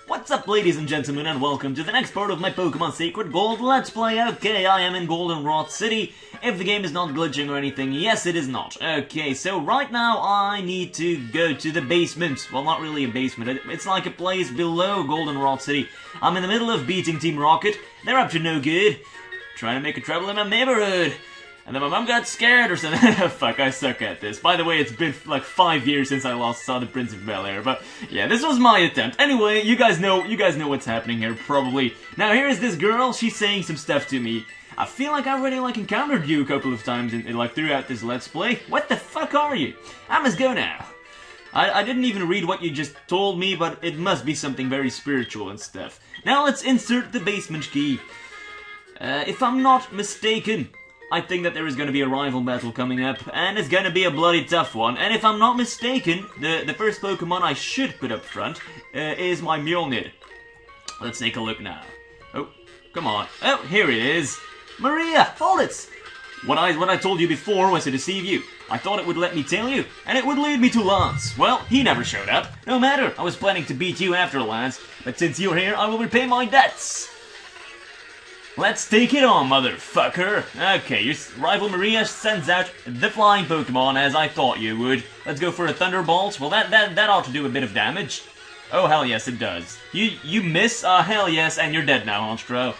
What's up, ladies and gentlemen, and welcome to the next part of my Pokemon Sacred Gold Let's Play. Okay, I am in Goldenrod City. If the game is not glitching or anything, yes, it is not. Okay, so right now I need to go to the basement. Well, not really a basement. It's like a place below Goldenrod City. I'm in the middle of beating Team Rocket. They're up to no good. Trying to make a trouble in my neighborhood. And then my mom got scared or something. Fuck, I suck at this. By the way, it's been like 5 years since I last saw the Prince of Bel-Air, but yeah, this was my attempt. Anyway, you guys know what's happening here, probably. Now, here's this girl, she's saying some stuff to me. I feel like I already encountered you a couple of times throughout this Let's Play. What the fuck are you? I must go now. I didn't even read what you just told me, but it must be something very spiritual and stuff. Now let's insert the basement key. If I'm not mistaken, I think that there is going to be a rival battle coming up, and it's going to be a bloody tough one. And if I'm not mistaken, the first Pokemon I should put up front is my Mjolnir. Let's take a look now. Oh, come on. Oh, here it is. Maria, hold it! What I told you before was to deceive you. I thought it would let me tell you, and it would lead me to Lance. Well, he never showed up. No matter, I was planning to beat you after Lance, but since you're here, I will repay my debts. Let's take it on, motherfucker! Okay, your rival Maria sends out the flying Pokemon as I thought you would. Let's go for a Thunderbolt. Well, that ought to do a bit of damage. Oh, hell yes, it does. You miss? Hell yes, and you're dead now, Honchkrow.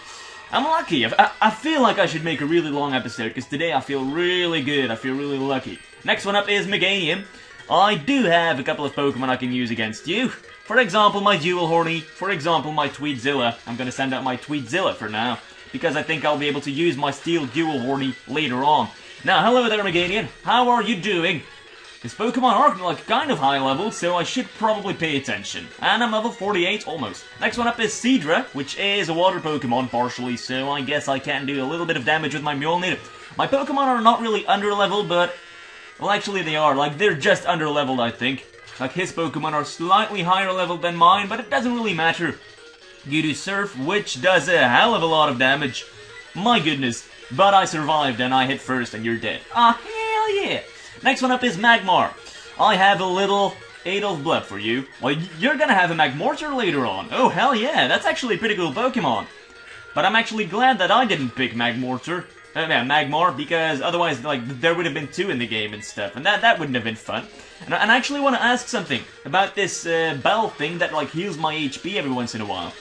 I'm lucky. I feel like I should make a really long episode, because today I feel really good. I feel really lucky. Next one up is Meganium. I do have a couple of Pokemon I can use against you. For example, my Dual Horny. For example, my Tweedzilla. I'm gonna send out my Tweedzilla for now, because I think I'll be able to use my Steel Dual Horny later on. Now, hello there, Meganium. How are you doing? His Pokemon are, kind of high level, so I should probably pay attention. And I'm level 48, almost. Next one up is Seadra, which is a water Pokemon, partially, so I guess I can do a little bit of damage with my Mjolnir. My Pokemon are not really under-leveled, but... well, actually they are. They're just under-leveled, I think. His Pokemon are slightly higher leveled than mine, but it doesn't really matter. You do Surf, which does a hell of a lot of damage. My goodness. But I survived and I hit first and you're dead. Ah, hell yeah. Next one up is Magmar. I have a little Adolf Blood for you. Well, you're gonna have a Magmortar later on. Oh, hell yeah. That's actually a pretty cool Pokemon. But I'm actually glad that I didn't pick Magmortar. Magmar, because otherwise, there would have been two in the game and stuff. And that wouldn't have been fun. And I actually want to ask something about this bell thing that, heals my HP every once in a while.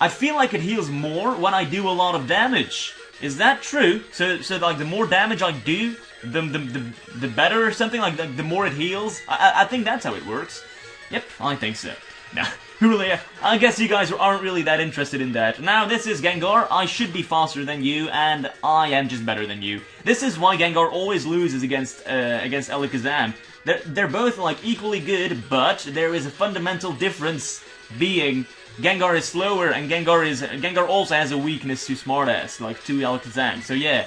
I feel like it heals more when I do a lot of damage. Is that true? So the more damage I do, the better or something? The more it heals? I think that's how it works. Yep, I think so. Now, really, I guess you guys aren't really that interested in that. Now, this is Gengar. I should be faster than you, and I am just better than you. This is why Gengar always loses against Alakazam. They're both, equally good, but there is a fundamental difference being... Gengar is slower, and Gengar also has a weakness to Smartass, to Alakazam. So yeah,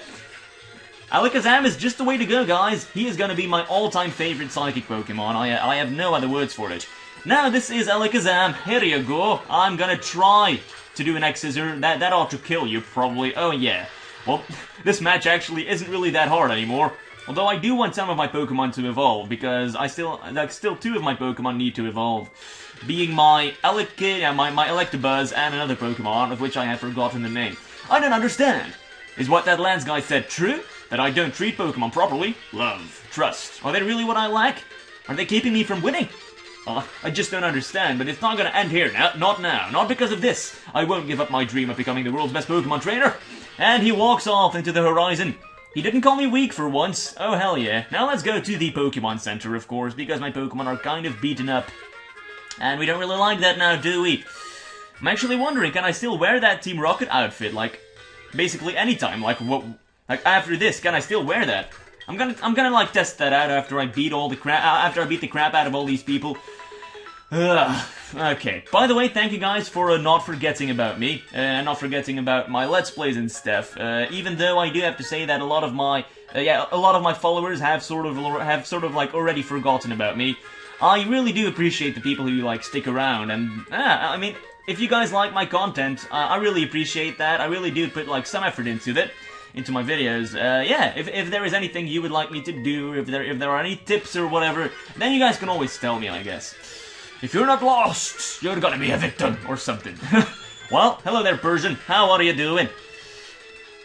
Alakazam is just the way to go, guys. He is gonna be my all-time favorite Psychic Pokemon. I have no other words for it. Now this is Alakazam. Here you go. I'm gonna try to do an X-Scissor. That ought to kill you, probably. Oh yeah. Well, this match actually isn't really that hard anymore. Although I do want some of my Pokemon to evolve, because still two of my Pokemon need to evolve. Being my my Electabuzz and another Pokemon, of which I have forgotten the name. I don't understand. Is what that Lance guy said true? That I don't treat Pokemon properly? Love, trust. Are they really what I lack? Are they keeping me from winning? I just don't understand, but it's not gonna end here. Not now. Not because of this. I won't give up my dream of becoming the world's best Pokemon trainer. And he walks off into the horizon. He didn't call me weak for once. Oh, hell yeah. Now let's go to the Pokemon Center, of course, because my Pokemon are kind of beaten up. And we don't really like that now, do we? I'm actually wondering, can I still wear that Team Rocket outfit, basically anytime? After this, can I still wear that? I'm gonna test that out after I beat the crap out of all these people. Okay. By the way, thank you guys for not forgetting about me, and not forgetting about my Let's Plays and stuff. Even though I do have to say that a lot of my followers have sort of already forgotten about me. I really do appreciate the people who stick around, and I mean, if you guys like my content, I really appreciate that. I really do put some effort into my videos. Yeah, if there is anything you would like me to do, if there are any tips or whatever, then you guys can always tell me, I guess. If you're not lost, you're gonna be a victim, or something. Well, hello there, Persian. How are you doing?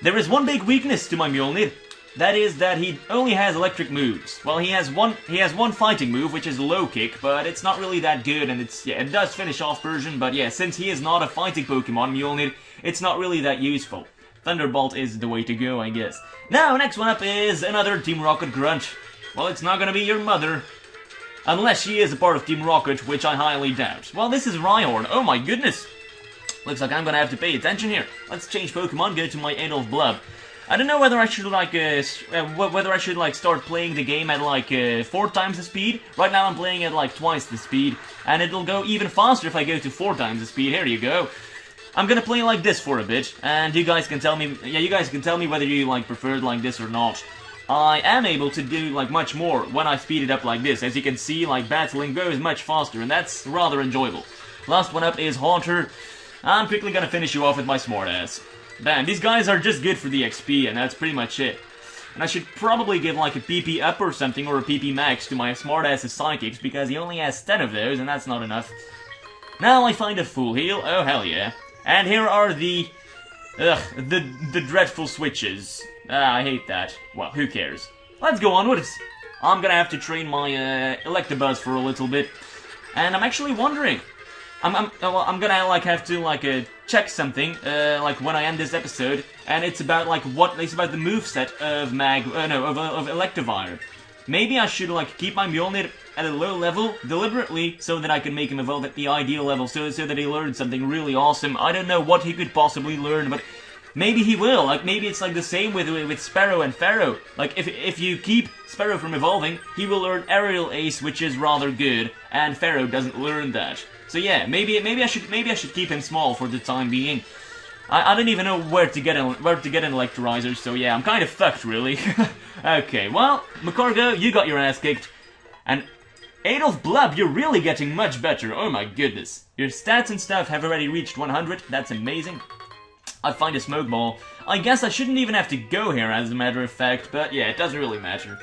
There is one big weakness to my Mjolnir. That is that he only has electric moves. Well, he has one fighting move, which is low kick, but it's not really that good, and it does finish off Persian, but yeah, since he is not a fighting Pokemon, Mjolnir, it's not really that useful. Thunderbolt is the way to go, I guess. Now, next one up is another Team Rocket grunt. Well, it's not gonna be your mother. Unless she is a part of Team Rocket, which I highly doubt. Well, this is Rhyhorn. Oh my goodness. Looks like I'm gonna have to pay attention here. Let's change Pokemon, go to my Adolf Blub. I don't know whether I should start playing the game at like 4 times the speed. Right now I'm playing at like twice the speed, and it'll go even faster if I go to 4 times the speed. Here you go. I'm gonna play like this for a bit, and you guys can tell me. Yeah, you guys can tell me whether you like preferred like this or not. I am able to do like much more when I speed it up like this. As you can see, like battling goes much faster, and that's rather enjoyable. Last one up is Haunter. I'm quickly gonna finish you off with my smartass. Damn, these guys are just good for the XP, and that's pretty much it. And I should probably give like a PP up or something, or a PP max to my smartass's psychics, because he only has 10 of those, and that's not enough. Now I find a full heal, oh hell yeah. And here are the dreadful switches. I hate that. Well, who cares? Let's go onwards. I'm gonna have to train my Electabuzz for a little bit. And I'm actually wondering, I'm gonna like have to like check something like when I end this episode, and it's about like it's about the moveset of of Electivire. Maybe I should like keep my Mjolnir at a low level deliberately so that I can make him evolve at the ideal level, so that he learns something really awesome. I don't know what he could possibly learn, but maybe he will. Like maybe it's like the same with Sparrow and Pharaoh. Like if you keep Sparrow from evolving, he will learn Aerial Ace, which is rather good, and Pharaoh doesn't learn that. So yeah, maybe I should keep him small for the time being. I don't even know where to get an Electrolyzer, so yeah, I'm kind of fucked really. Okay, well, Macargo, you got your ass kicked, and Adolf Blub, you're really getting much better. Oh my goodness, your stats and stuff have already reached 100. That's amazing. I find a smoke ball. I guess I shouldn't even have to go here, as a matter of fact, but yeah, it doesn't really matter.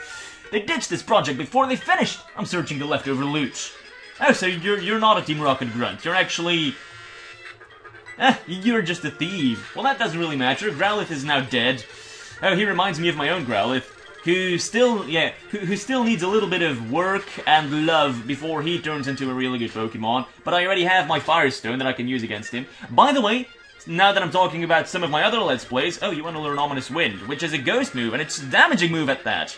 They ditched this project before they finished. I'm searching the leftover loot. Oh, so you're not a Team Rocket grunt. You're actually... you're just a thief. Well, that doesn't really matter. Growlithe is now dead. Oh, he reminds me of my own Growlithe, who still needs a little bit of work and love before he turns into a really good Pokemon. But I already have my Firestone that I can use against him. By the way, now that I'm talking about some of my other Let's Plays, oh, you want to learn Ominous Wind, which is a ghost move, and it's a damaging move at that.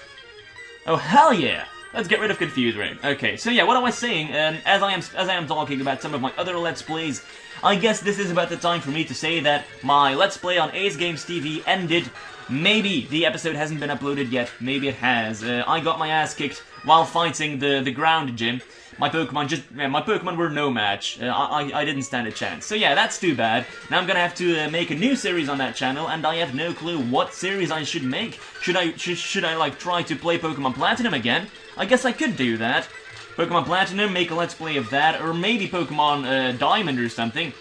Oh, hell yeah! Let's get rid of Confuse Ray. Okay, so yeah, what I was saying, as I am talking about some of my other Let's Plays, I guess this is about the time for me to say that my Let's Play on Ace Games TV ended. Maybe the episode hasn't been uploaded yet, maybe it has. I got my ass kicked while fighting the ground gym. My Pokemon were no match. I didn't stand a chance. So yeah, that's too bad. Now I'm gonna have to make a new series on that channel, and I have no clue what series I should make. Should I like try to play Pokemon Platinum again? I guess I could do that. Pokemon Platinum, make a Let's Play of that, or maybe Pokemon Diamond or something.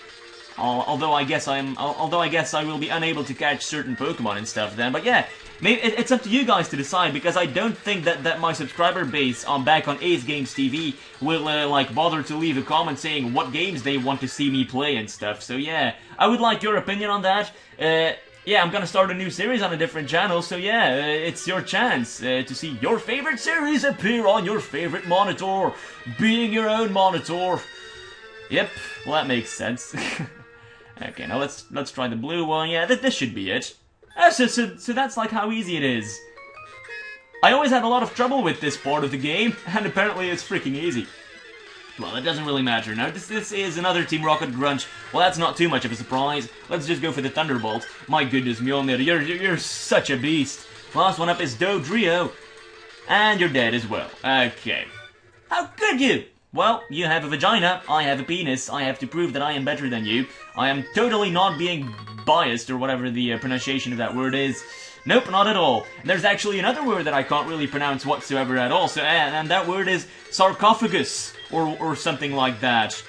Although I guess I will be unable to catch certain Pokemon and stuff then. But yeah, maybe it's up to you guys to decide, because I don't think that my subscriber base back on Ace Games TV will like bother to leave a comment saying what games they want to see me play and stuff. So yeah, I would like your opinion on that. Yeah, I'm gonna start a new series on a different channel, so yeah, it's your chance to see your favorite series appear on your favorite monitor, being your own monitor. Yep, well that makes sense. Okay, now let's try the blue one. Yeah, this should be it. Oh, so that's like how easy it is. I always had a lot of trouble with this part of the game, and apparently it's freaking easy. Well, it doesn't really matter. Now, this is another Team Rocket grunt. Well, that's not too much of a surprise. Let's just go for the Thunderbolt. My goodness, Mjolnir, you're such a beast. Last one up is Dodrio. And you're dead as well. Okay. How could you? Well, you have a vagina, I have a penis. I have to prove that I am better than you. I am totally not being biased, or whatever the pronunciation of that word is. Nope, not at all. There's actually another word that I can't really pronounce whatsoever at all, so, and that word is sarcophagus, or something like that.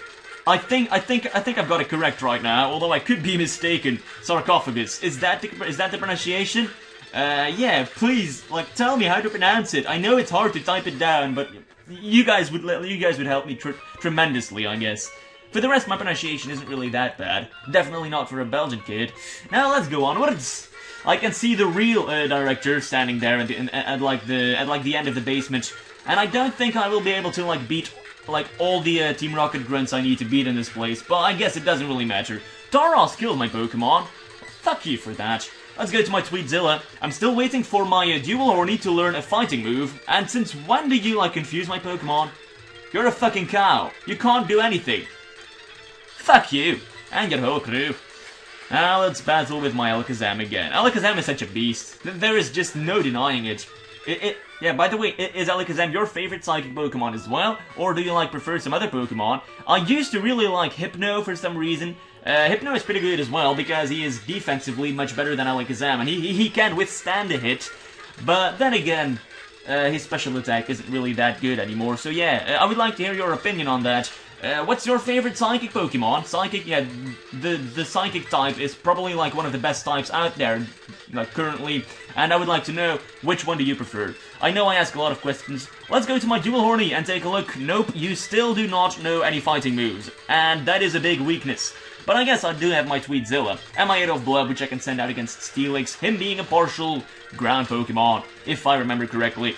I think I've got it correct right now, although I could be mistaken. Sarcophagus. Is that the pronunciation? Yeah, please, like, tell me how to pronounce it. I know it's hard to type it down, but you guys would help me tremendously, I guess. For the rest, my pronunciation isn't really that bad. Definitely not for a Belgian kid. Now let's go onwards. I can see the real director standing there at like the end of the basement, and I don't think I will be able to like beat like all the Team Rocket grunts I need to beat in this place. But I guess it doesn't really matter. Tauros killed my Pokemon. Fuck you for that. Let's go to my Tweedzilla. I'm still waiting for my dual horny to learn a fighting move. And since when do you like confuse my Pokemon? You're a fucking cow. You can't do anything. Fuck you, and your whole crew. Now let's battle with my Alakazam again. Alakazam is such a beast. There is just no denying it. Yeah, by the way, is Alakazam your favorite Psychic Pokemon as well? Or do you like prefer some other Pokemon? I used to really like Hypno for some reason. Hypno is pretty good as well because he is defensively much better than Alakazam and he can withstand a hit. But then again, his special attack isn't really that good anymore. So yeah, I would like to hear your opinion on that. What's your favorite Psychic Pokemon? Psychic, yeah, the Psychic type is probably like one of the best types out there, like currently, and I would like to know which one do you prefer. I know I ask a lot of questions. Let's go to my Dual Horny and take a look. Nope, you still do not know any fighting moves, and that is a big weakness. But I guess I do have my Tweedzilla, and my 8 of Blood, which I can send out against Steelix, him being a partial ground Pokemon, if I remember correctly.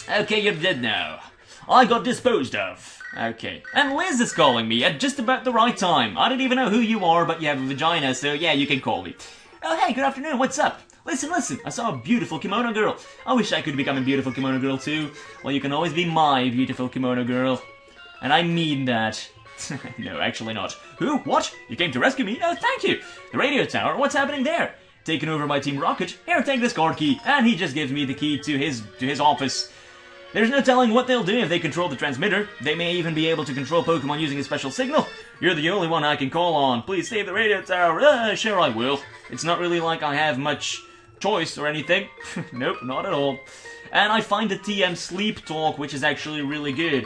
Okay, you're dead now. I got disposed of. Okay. And Liz is calling me at just about the right time. I don't even know who you are, but you have a vagina, so yeah, you can call me. Oh, hey, good afternoon, what's up? Listen, I saw a beautiful kimono girl. I wish I could become a beautiful kimono girl too. Well, you can always be my beautiful kimono girl. And I mean that. No, actually not. Who? What? You came to rescue me? Oh, thank you. The radio tower, what's happening there? Taking over my Team Rocket. Here, take this card key. And he just gives me the key to his office. There's no telling what they'll do if they control the transmitter. They may even be able to control Pokemon using a special signal. You're the only one I can call on. Please save the radio tower. Sure I will. It's not really like I have much choice or anything. Nope, not at all. And I find the TM Sleep Talk, which is actually really good.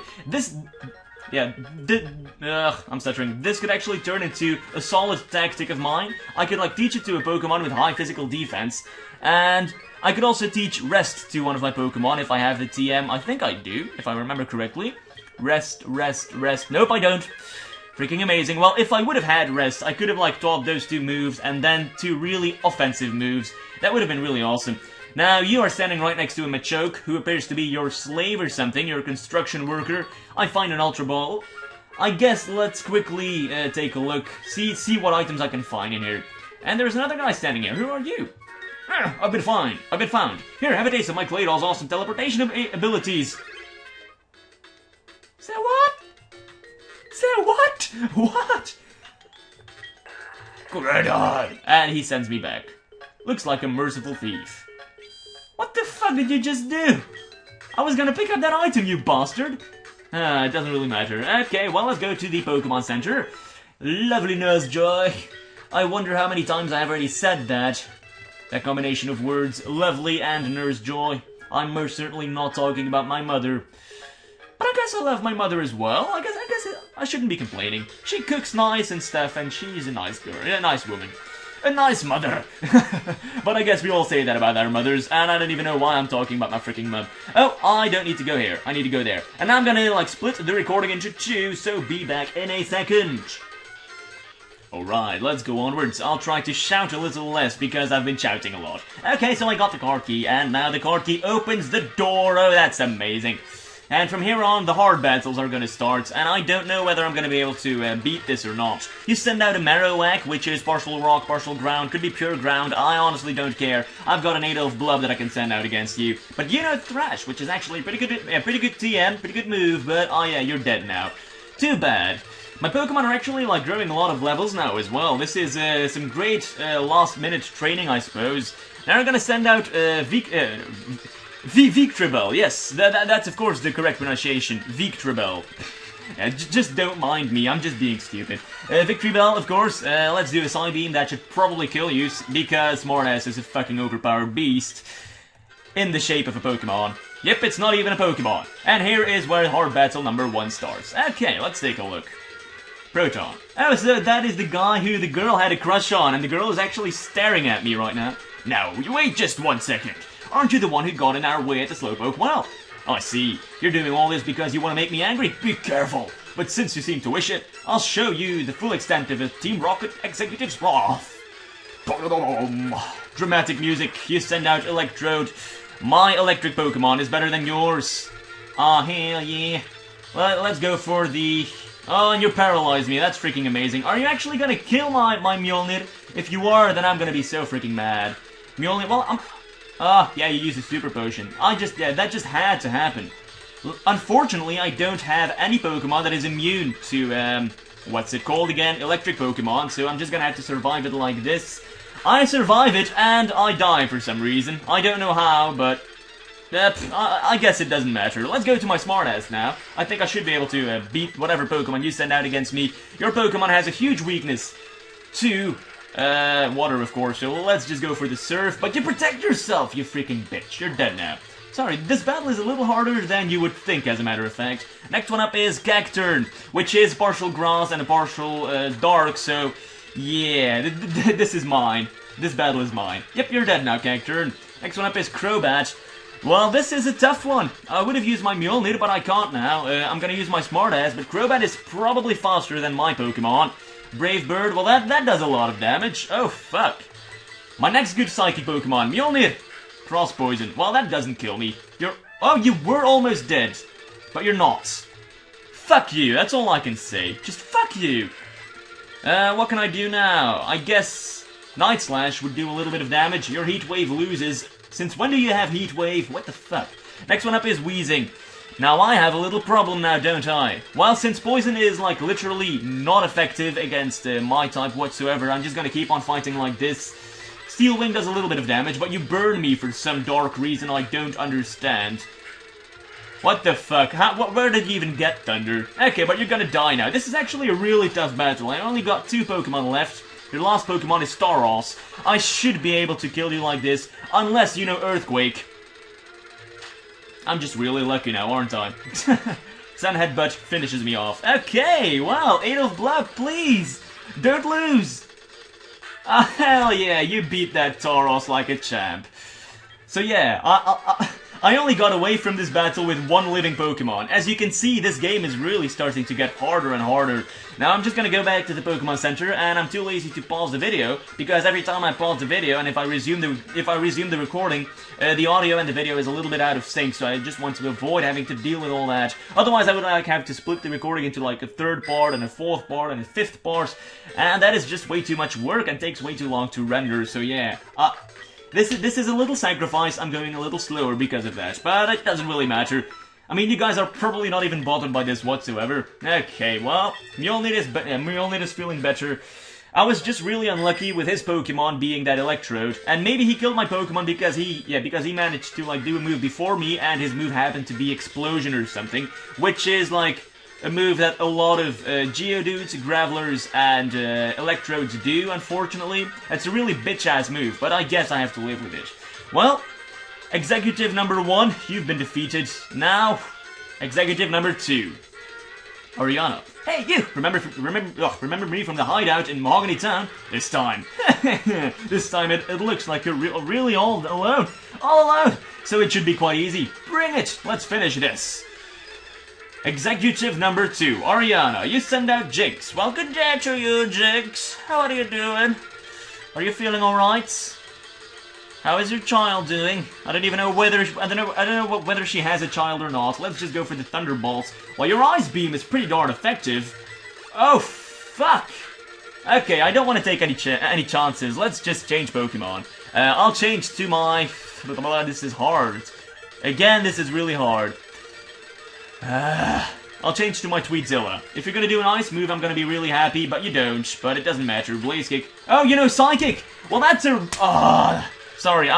I'm stuttering. This could actually turn into a solid tactic of mine. I could like teach it to a Pokemon with high physical defense, and I could also teach Rest to one of my Pokemon if I have the TM. I think I do, if I remember correctly. Rest. Nope, I don't. Freaking amazing. Well, if I would have had Rest, I could have like taught those 2 moves and then 2 really offensive moves. That would have been really awesome. Now, you are standing right next to a Machoke, who appears to be your slave or something, your construction worker. I find an Ultra Ball. I guess let's quickly take a look, see what items I can find in here. And there's another guy standing here. Who are you? I've been found. Here, have a taste of my Claydol's awesome teleportation abilities. Say what? Say what? What? Claydol! And he sends me back. Looks like a merciful thief. What the fuck did you just do? I was gonna pick up that item, you bastard. It doesn't really matter. Okay, well, let's go to the Pokemon Center. Lovely Nurse Joy. I wonder how many times I have already said that. That combination of words, lovely and Nurse Joy. I'm most certainly not talking about my mother. But I guess I love my mother as well. I guess I shouldn't be complaining. She cooks nice and stuff, and she's a nice girl, a nice woman. A nice mother. But I guess we all say that about our mothers, and I don't even know why I'm talking about my freaking mum. Oh, I don't need to go here. I need to go there. And I'm gonna, like, split the recording into 2, so be back in a second. Alright, let's go onwards. I'll try to shout a little less because I've been shouting a lot. Okay, so I got the card key, and now the card key opens the door. Oh, that's amazing. And from here on, the hard battles are gonna start, and I don't know whether I'm gonna be able to beat this or not. You send out a Marowak, which is partial rock, partial ground, could be pure ground, I honestly don't care. I've got an 8 of Blood that I can send out against you. But you know Thrash, which is actually pretty good TM, pretty good move, but oh yeah, you're dead now. Too bad. My Pokemon are actually like growing a lot of levels now as well. This is some great last-minute training, I suppose. Now I'm gonna send out Victreebel, yes, that's of course the correct pronunciation, Victreebel. Just don't mind me, I'm just being stupid. Victreebel, of course, let's do a Psybeam. That should probably kill you, because Smartass is a fucking overpowered beast in the shape of a Pokemon. Yep, it's not even a Pokemon. And here is where hard battle number 1 starts. Okay, let's take a look. Proton. Oh, so that is the guy who the girl had a crush on, and the girl is actually staring at me right now. Now, wait just 1 second. Aren't you the one who got in our way at the Slowpoke? Well, I see. You're doing all this because you want to make me angry? Be careful. But since you seem to wish it, I'll show you the full extent of a Team Rocket executive's wrath. Dramatic music. You send out Electrode. My electric Pokemon is better than yours. Ah, hell yeah. Well, let's go for the... Oh, and you paralyzed me. That's freaking amazing. Are you actually gonna kill my Mjolnir? If you are, then I'm gonna be so freaking mad. Mjolnir, well, yeah, you used a super potion. That just had to happen. Unfortunately, I don't have any Pokemon that is immune to, what's it called again? Electric Pokemon, so I'm just gonna have to survive it like this. I survive it, and I die for some reason. I don't know how, but... I guess it doesn't matter. Let's go to my smartass now. I think I should be able to beat whatever Pokemon you send out against me. Your Pokemon has a huge weakness to water, of course, so let's just go for the Surf. But you protect yourself, you freaking bitch. You're dead now. Sorry, this battle is a little harder than you would think, as a matter of fact. Next one up is Cacturn, which is partial grass and a partial dark, so yeah, this is mine. This battle is mine. Yep, you're dead now, Cacturn. Next one up is Crobat. Well, this is a tough one. I would have used my Mjolnir, but I can't now. I'm gonna use my smartass, but Crobat is probably faster than my Pokemon. Brave Bird, well that does a lot of damage. Oh, fuck. My next good Psychic Pokemon, Mjolnir. Cross Poison, well that doesn't kill me. Oh, you were almost dead, but you're not. Fuck you, that's all I can say. Just fuck you. What can I do now? I guess Night Slash would do a little bit of damage. Your Heat Wave loses. Since when do you have Heat Wave? What the fuck? Next one up is Wheezing. Now I have a little problem now, don't I? Well, since Poison is like literally not effective against my type whatsoever, I'm just gonna keep on fighting like this. Steel Wing does a little bit of damage, but you burn me for some dark reason I don't understand. What the fuck? Where did you even get Thunder? Okay, but you're gonna die now. This is actually a really tough battle. I only got 2 Pokemon left. Your last Pokemon is Staros. I should be able to kill you like this, unless you know Earthquake. I'm just really lucky now, aren't I? Sun Headbutt finishes me off. Okay, wow, 8 of Bluff, please! Don't lose! Ah, hell yeah, you beat that Tauros like a champ. So yeah, I only got away from this battle with 1 living Pokemon. As you can see, this game is really starting to get harder and harder. Now I'm just gonna go back to the Pokemon Center, and I'm too lazy to pause the video, because every time I pause the video, and if I resume the recording, the audio and the video is a little bit out of sync, so I just want to avoid having to deal with all that. Otherwise I would have to split the recording into like a 3rd part, and a 4th part, and a 5th part, and that is just way too much work and takes way too long to render, so yeah. This is a little sacrifice. I'm going a little slower because of that, but it doesn't really matter. I mean, you guys are probably not even bothered by this whatsoever. Okay, well, Mjolnir is feeling better. I was just really unlucky with his Pokemon being that Electrode, and maybe he killed my Pokemon because he managed to like do a move before me, and his move happened to be Explosion or something, which is like a move that a lot of Geodudes, Gravelers, and Electrodes do, unfortunately. It's a really bitch-ass move, but I guess I have to live with it. Well, Executive number 1, you've been defeated. Now, Executive number 2, Ariana. Hey, you! Remember me from the hideout in Mahogany Town? This time. This time it looks like you're really all alone. All alone! So it should be quite easy. Bring it! Let's finish this. Executive number 2, Ariana, you send out Jinx. Well, good day to you, Jinx. How are you doing? Are you feeling alright? How is your child doing? I don't even know whether whether she has a child or not. Let's just go for the Thunderbolts. Well, your Ice Beam is pretty darn effective. Oh fuck! Okay, I don't want to take any chances. Let's just change Pokemon. I'll change to my. This is hard. Again, this is really hard. I'll change to my Tweedzilla. If you're gonna do an ice move, I'm gonna be really happy, but you don't. But it doesn't matter. Blaze Kick. Oh, you know, Psychic! Well, that's a... sorry,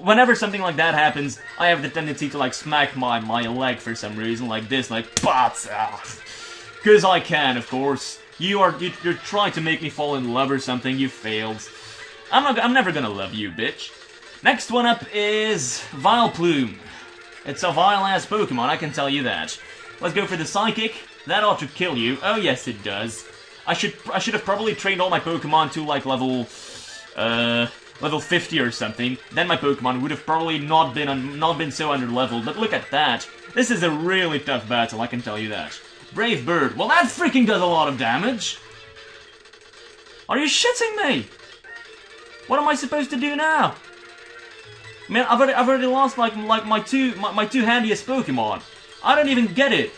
whenever something like that happens, I have the tendency to, like, smack my leg for some reason, like this, like, bats! Because I can, of course. You're trying to make me fall in love or something, you failed. I'm never gonna love you, bitch. Next one up is Vileplume. It's a vile-ass Pokemon, I can tell you that. Let's go for the Psychic. That ought to kill you. Oh yes, it does. I should have probably trained all my Pokemon to like level... level 50 or something, then my Pokemon would have probably not been so under-leveled. But look at that. This is a really tough battle, I can tell you that. Brave Bird. Well, that freaking does a lot of damage. Are you shitting me? What am I supposed to do now? I mean, I've already lost like my two handiest Pokemon. I don't even get it.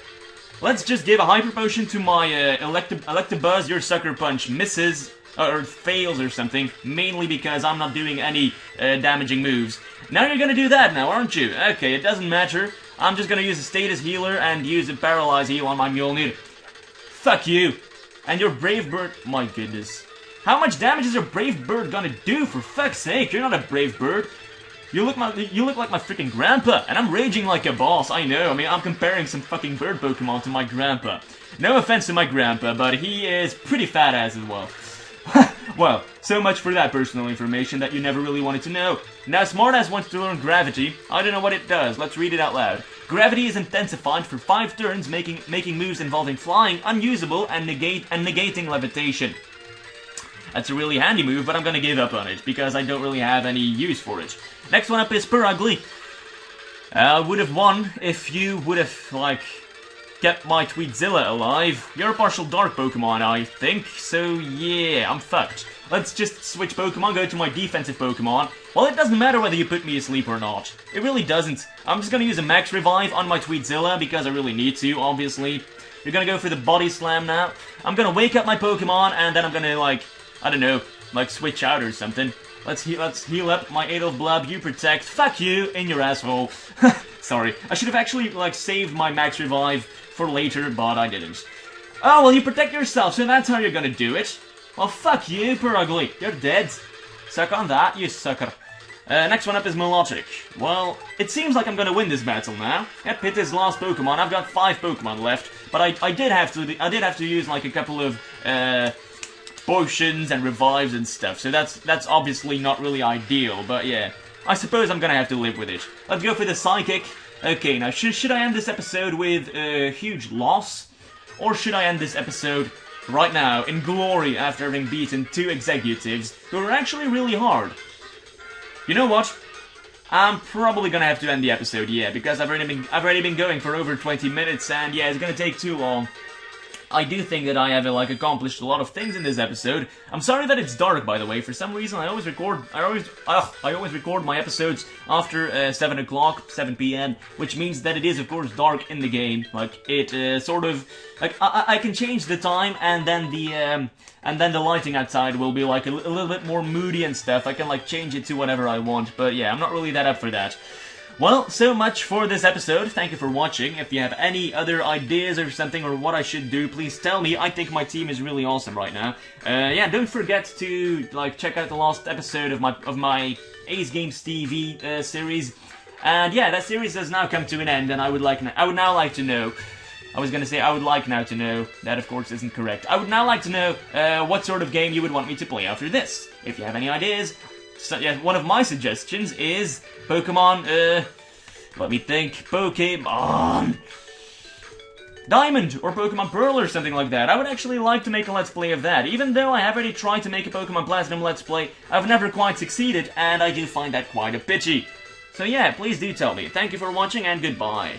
Let's just give a Hyper Potion to my Electabuzz. Your Sucker Punch misses or fails or something, mainly because I'm not doing any damaging moves. Now you're gonna do that now, aren't you? Okay, it doesn't matter. I'm just gonna use a Status Healer and use a Paralyze Heal on my Mjolnir. Fuck you. And your Brave Bird. My goodness. How much damage is your Brave Bird gonna do? For fuck's sake, you're not a Brave Bird. You look like my freaking grandpa, and I'm raging like a boss, I know. I mean, I'm comparing some fucking bird Pokemon to my grandpa. No offense to my grandpa, but he is pretty fat ass as well. Well, so much for that personal information that you never really wanted to know. Now, Smartass wants to learn Gravity. I don't know what it does. Let's read it out loud. Gravity is intensified for 5 turns, making moves involving flying unusable and negating levitation. That's a really handy move, but I'm gonna give up on it, because I don't really have any use for it. Next one up is Purugly. I would have won if you would have, like, kept my Tweedzilla alive. You're a partial dark Pokemon, I think, so yeah, I'm fucked. Let's just switch Pokemon, go to my defensive Pokemon. Well, it doesn't matter whether you put me asleep or not. It really doesn't. I'm just gonna use a Max Revive on my Tweedzilla, because I really need to, obviously. You're gonna go for the Body Slam now. I'm gonna wake up my Pokemon, and then I'm gonna, like, I don't know, like switch out or something. Let's heal up my Adelblub, you protect, fuck you, in your asshole. Sorry, I should have actually, like, saved my Max Revive for later, but I didn't. Oh, well, you protect yourself, so that's how you're gonna do it. Well, fuck you, Purugly, you're dead. Suck on that, you sucker. Next one up is Milotic. Well, it seems like I'm gonna win this battle now. Yep, hit his last Pokemon, I've got 5 Pokemon left, but I did have to use, like, a couple of, potions and revives and stuff, so that's obviously not really ideal, but yeah, I suppose I'm gonna have to live with it. Let's go for the Psychic. Okay, now should I end this episode with a huge loss, or should I end this episode right now in glory after having beaten 2 executives who are actually really hard? You know what? I'm probably gonna have to end the episode, yeah, because I've already been going for over 20 minutes, and yeah, it's gonna take too long. I do think that I have, like, accomplished a lot of things in this episode. I'm sorry that it's dark, by the way. For some reason, I always record my episodes after 7 o'clock, 7 p.m., which means that it is, of course, dark in the game. Like, it sort of, like, I can change the time, and then the lighting outside will be, like, a little bit more moody and stuff. I can, like, change it to whatever I want, but yeah, I'm not really that up for that. Well, so much for this episode. Thank you for watching. If you have any other ideas or something, or what I should do, please tell me. I think my team is really awesome right now. Yeah, don't forget to, like, check out the last episode of my Ace Games TV series. And yeah, that series has now come to an end, and I would now like to know. I was gonna say I would like now to know. That, of course, isn't correct. I would now like to know what sort of game you would want me to play after this. If you have any ideas. So, yeah, one of my suggestions is Pokemon, let me think, Pokemon Diamond or Pokemon Pearl or something like that. I would actually like to make a Let's Play of that. Even though I have already tried to make a Pokemon Platinum Let's Play, I've never quite succeeded, and I do find that quite a pity. So yeah, please do tell me. Thank you for watching, and goodbye.